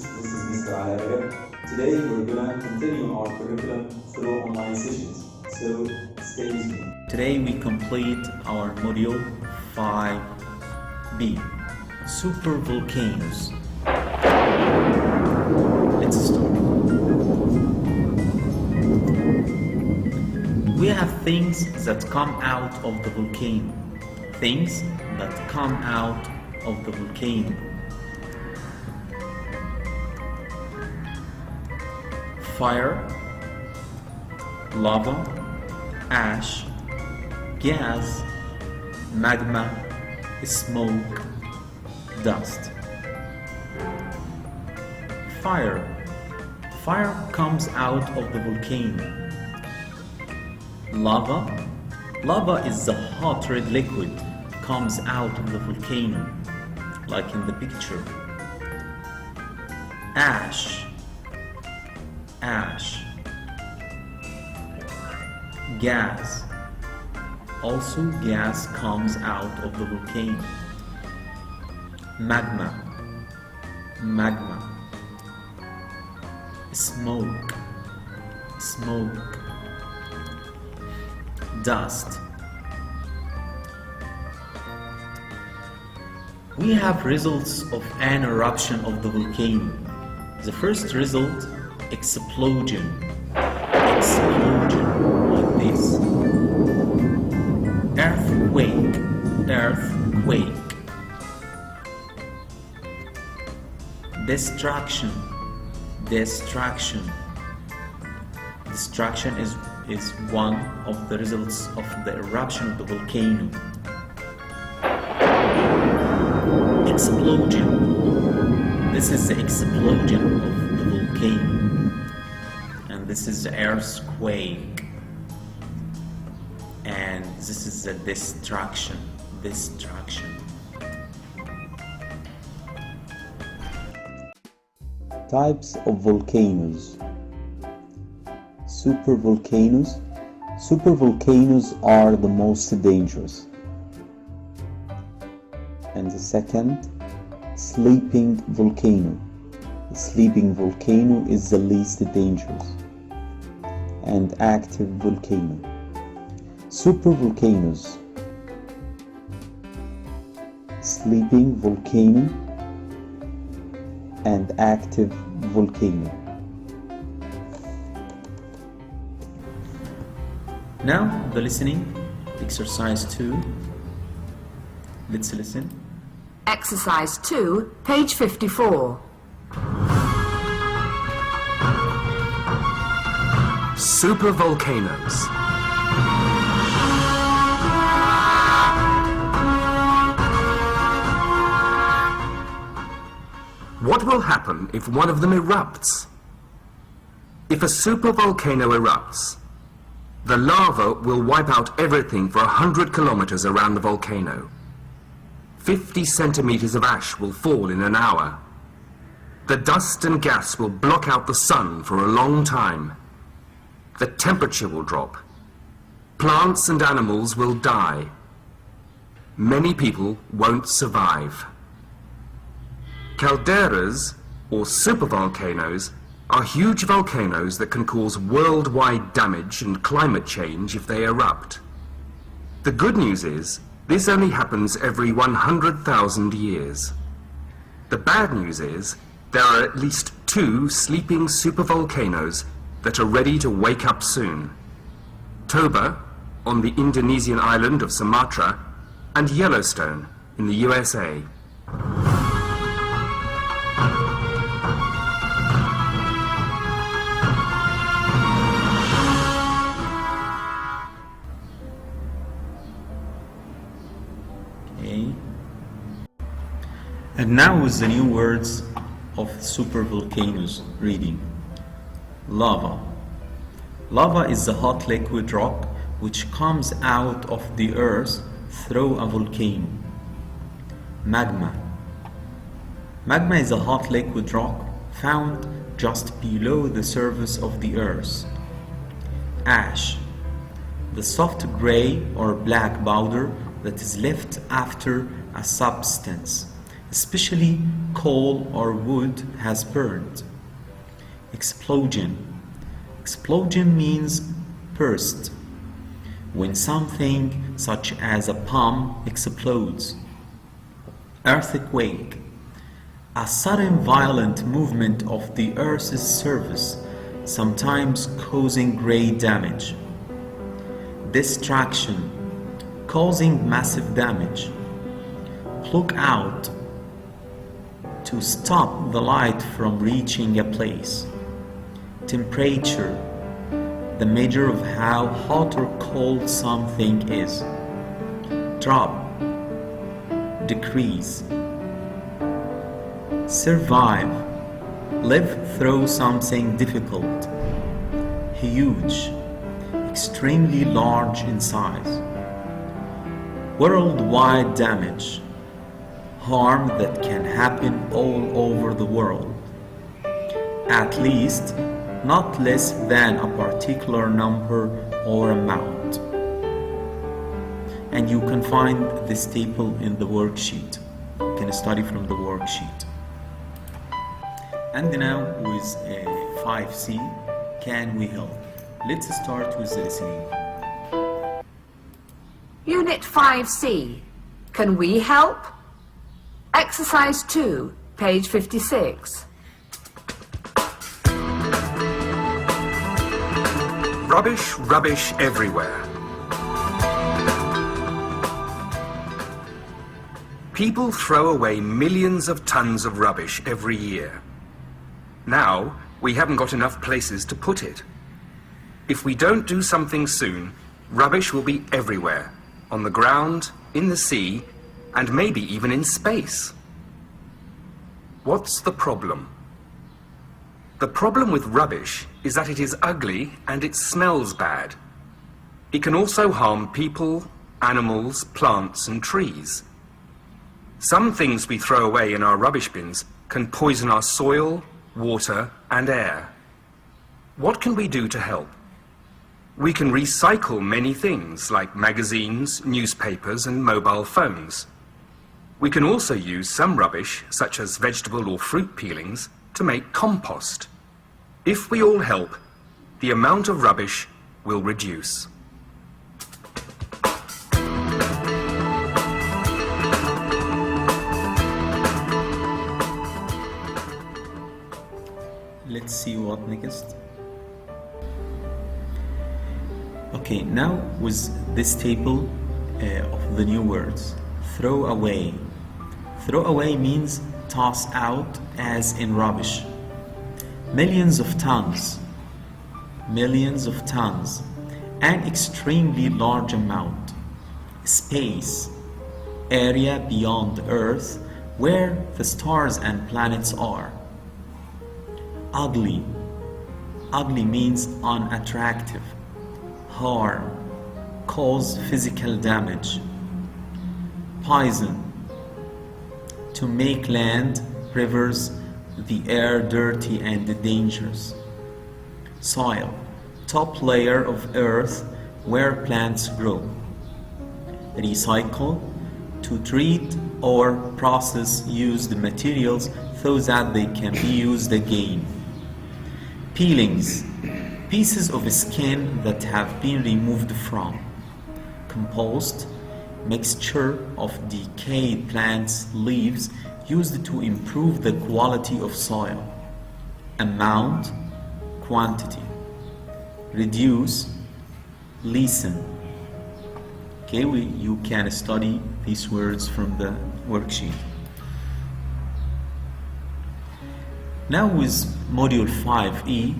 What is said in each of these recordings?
This is Mr. Ala. Today we're gonna continue our curriculum through online sessions. So stay with me. Today we complete our module 5B, Super Volcanoes. Let's start. We have things that come out of the volcano. Things that come out of the volcano. Fire, lava, ash, gas, magma, smoke, dust. Fire. Fire comes out of the volcano. Lava. Lava is the hot red liquid comes out of the volcano, like in the picture. Ash. Ash. Gas. Also gas comes out of the volcano. Magma. Magma. Smoke. Smoke. Dust. We have results of an eruption of the volcano. The first result, explosion. Explosion, like this. Earthquake. Earthquake. Destruction. Destruction. Destruction is one of the results of the eruption of the volcano. Explosion. This is the explosion of the volcano. And this is the earthquake. And this is the destruction. Destruction. Types of volcanoes. Supervolcanoes. Supervolcanoes are the most dangerous. And the second, sleeping volcano. The sleeping volcano is the least dangerous. And active volcano. Supervolcanoes. Sleeping volcano and active volcano. Now the listening, exercise 2. Let's listen. Exercise 2, page 54. Supervolcanoes. What will happen if one of them erupts? If a supervolcano erupts, the lava will wipe out everything for 100 kilometers around the volcano. 50 centimeters of ash will fall in an hour. The dust and gas will block out the sun for a long time. The temperature will drop. Plants and animals will die. Many people won't survive. Calderas, or supervolcanoes, are huge volcanoes that can cause worldwide damage and climate change if they erupt. The good news is, this only happens every 100,000 years. The bad news is, there are at least 2 sleeping supervolcanoes that are ready to wake up soon. Toba, on the Indonesian island of Sumatra, and Yellowstone in the USA. And now with the new words of supervolcanoes reading. Lava. Lava is the hot liquid rock which comes out of the earth through a volcano. Magma. Magma is a hot liquid rock found just below the surface of the earth. Ash. The soft gray or black powder that is left after a substance especially coal or wood has burned. Explosion. Explosion means burst, when something such as a bomb explodes. Earthquake. A sudden violent movement of the Earth's surface, sometimes causing great damage. Distraction, causing massive damage. Plug out, to stop the light from reaching a place. Temperature, the measure of how hot or cold something is. Drop, decrease. Survive, live through something difficult. Huge, extremely large in size. Worldwide damage, harm that can happen all over the world. At least, not less than a particular number or amount. And you can find this table in the worksheet. You can study from the worksheet. And now with 5C, can we help? Let's start with the listening. Unit 5C. Can we help? Exercise 2, page 56. Rubbish, rubbish everywhere. People throw away millions of tons of rubbish every year. Now, we haven't got enough places to put it. If we don't do something soon, rubbish will be everywhere, on the ground, in the sea, and maybe even in space. What's the problem? The problem with rubbish is that it is ugly and it smells bad. It can also harm people, animals, plants, and trees. Some things we throw away in our rubbish bins can poison our soil, water, and air. What can we do to help? We can recycle many things like magazines, newspapers, and mobile phones. We can also use some rubbish, such as vegetable or fruit peelings, to make compost. If we all help, the amount of rubbish will reduce. Let's see what next. Okay, now with this table of the new words. Throw away. Throw away means toss out, as in rubbish. Millions of tons, an extremely large amount. Space, area beyond Earth where the stars and planets are. Ugly, ugly means unattractive. Harm, cause physical damage. Poison, to make land, rivers, the air dirty and dangerous. Soil, top layer of earth where plants grow. Recycle, to treat or process used materials so that they can be used again. Peelings, pieces of skin that have been removed from. Compost, mixture of decayed plants' leaves used to improve the quality of soil. Amount, quantity. Reduce, lessen. Okay, you can study these words from the worksheet. Now with Module 5E,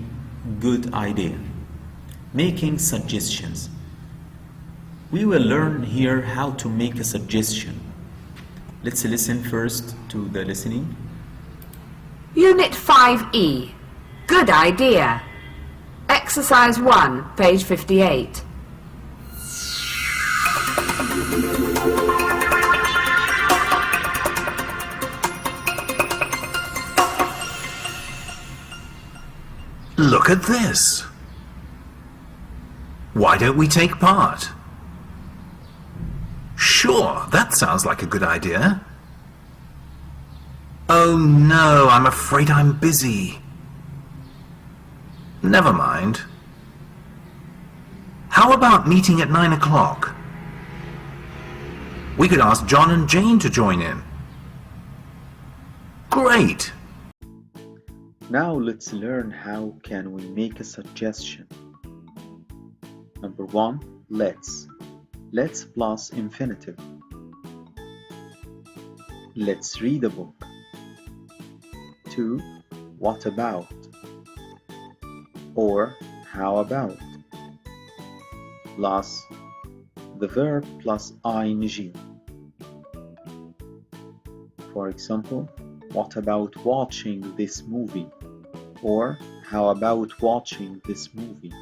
good idea. Making suggestions. We will learn here how to make a suggestion. Let's listen first to the listening. Unit 5E. Good idea. Exercise 1, page 58. Look at this. Why don't we take part? Sure, that sounds like a good idea. Oh no, I'm afraid I'm busy. Never mind. How about meeting at 9 o'clock? We could ask John and Jane to join in. Great! Now let's learn how can we make a suggestion. Number 1, let's. Let's plus infinitive. Let's read a book. 2, what about? Or how about? Plus the verb plus ing. For example, what about watching this movie? Or how about watching this movie?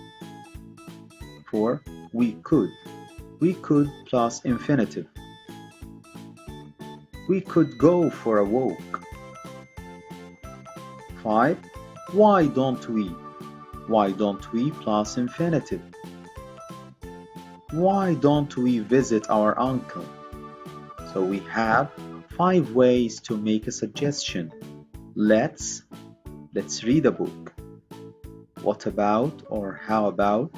4, we could. We could plus infinitive. We could go for a walk. 5, why don't we? Why don't we plus infinitive? Why don't we visit our uncle? So we have 5 ways to make a suggestion. Let's read a book. What about or how about?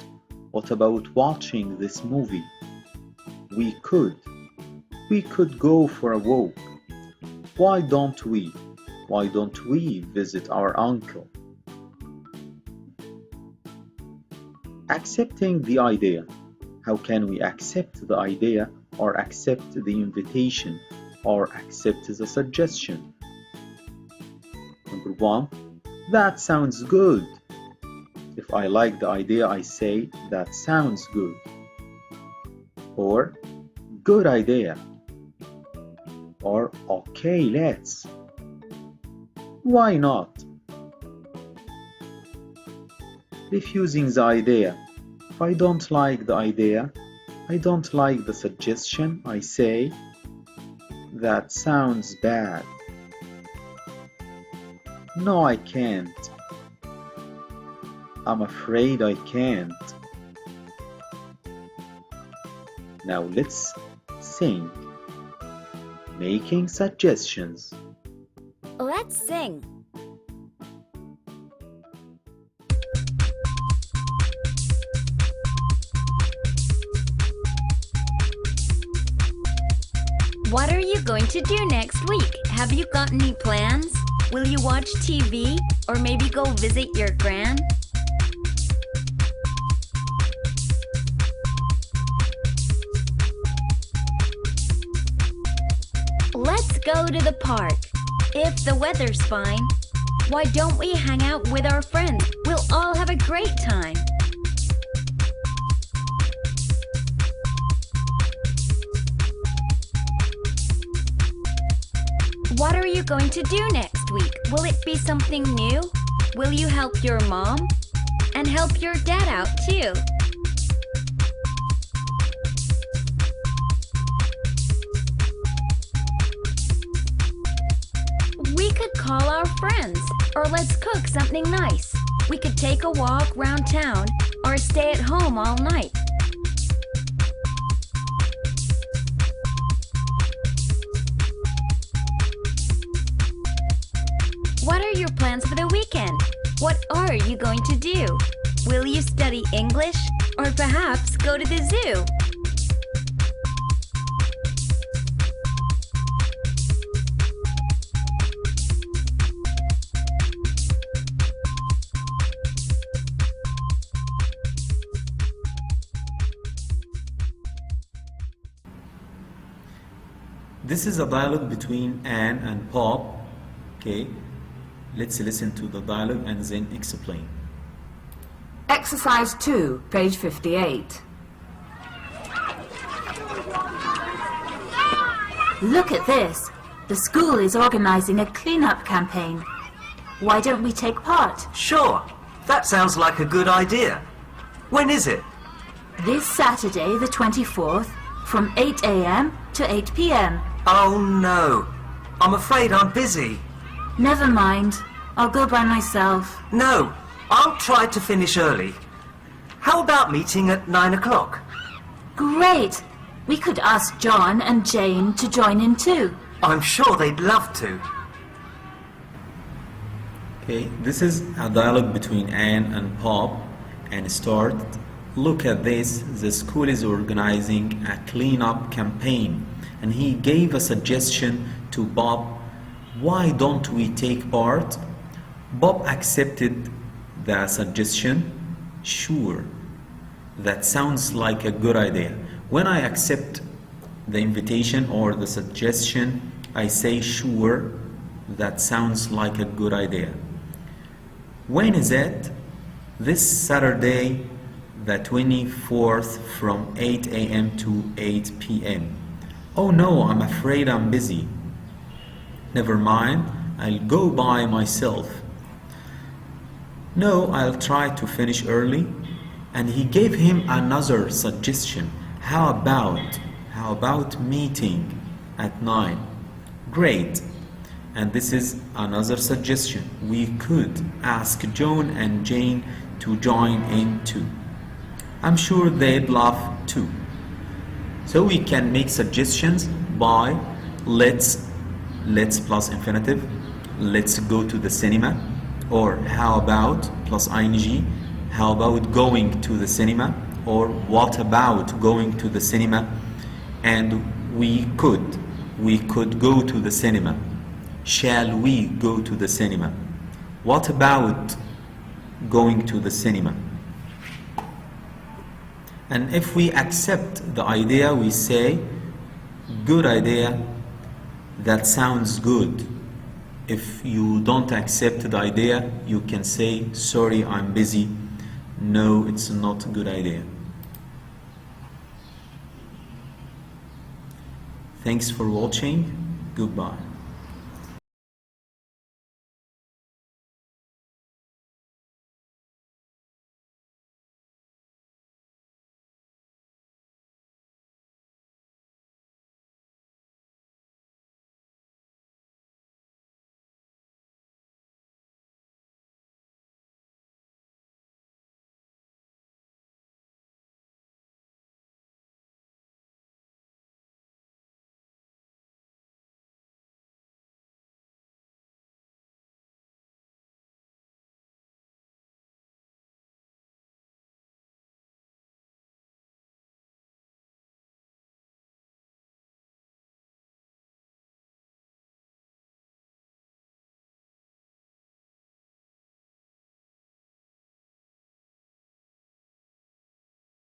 What about watching this movie? We could go for a walk. Why don't we? Why don't we visit our uncle? Accepting the idea. How can we accept the idea or accept the invitation or accept the suggestion? Number 1, that sounds good. If I like the idea, I say that sounds good. Or good idea. Or okay, let's. Why not? Refusing the idea. If I don't like the idea, I don't like the suggestion, I say that sounds bad. No, I can't. I'm afraid I can't. Now let's sing. Making suggestions. Let's sing. What are you going to do next week? Have you got any plans? Will you watch TV or maybe go visit your gran? Let's go to the park. If the weather's fine, why don't we hang out with our friends? We'll all have a great time. What are you going to do next week? Will it be something new? Will you help your mom? And help your dad out too? We could call our friends, or let's cook something nice. We could take a walk round town, or stay at home all night. What are your plans for the weekend? What are you going to do? Will you study English, or perhaps go to the zoo? This is a dialogue between Anne and Bob. Okay, let's listen to the dialogue and then explain. Exercise 2, page 58. Look at this. The school is organizing a clean-up campaign. Why don't we take part? Sure, that sounds like a good idea. When is it? This Saturday, the 24th, from 8 a.m. to 8 p.m. Oh no, I'm afraid I'm busy. Never mind. I'll go by myself. No, I'll try to finish early. How about meeting at 9 o'clock? Great. We could ask John and Jane to join in too. I'm sure they'd love to. Okay, this is a dialogue between Anne and Bob, and start. Look at this, the school is organizing a cleanup campaign, and he gave a suggestion to Bob, why don't we take part? Bob accepted the suggestion. Sure, that sounds like a good idea. When I accept the invitation or the suggestion, I say sure, that sounds like a good idea. When is it? This Saturday, the 24th, from 8 a.m. to 8 p.m. Oh no, I'm afraid I'm busy. Never mind, I'll go by myself. No, I'll try to finish early. And he gave him another suggestion. How about meeting at 9? Great. And this is another suggestion. We could ask John and Jane to join in too. I'm sure they'd love too. So we can make suggestions by let's plus infinitive, let's go to the cinema, or how about plus ing, how about going to the cinema, or what about going to the cinema, and we could go to the cinema. Shall we go to the cinema? What about going to the cinema? And if we accept the idea, we say, good idea, that sounds good. If you don't accept the idea, you can say, sorry, I'm busy. No, it's not a good idea. Thanks for watching. Goodbye.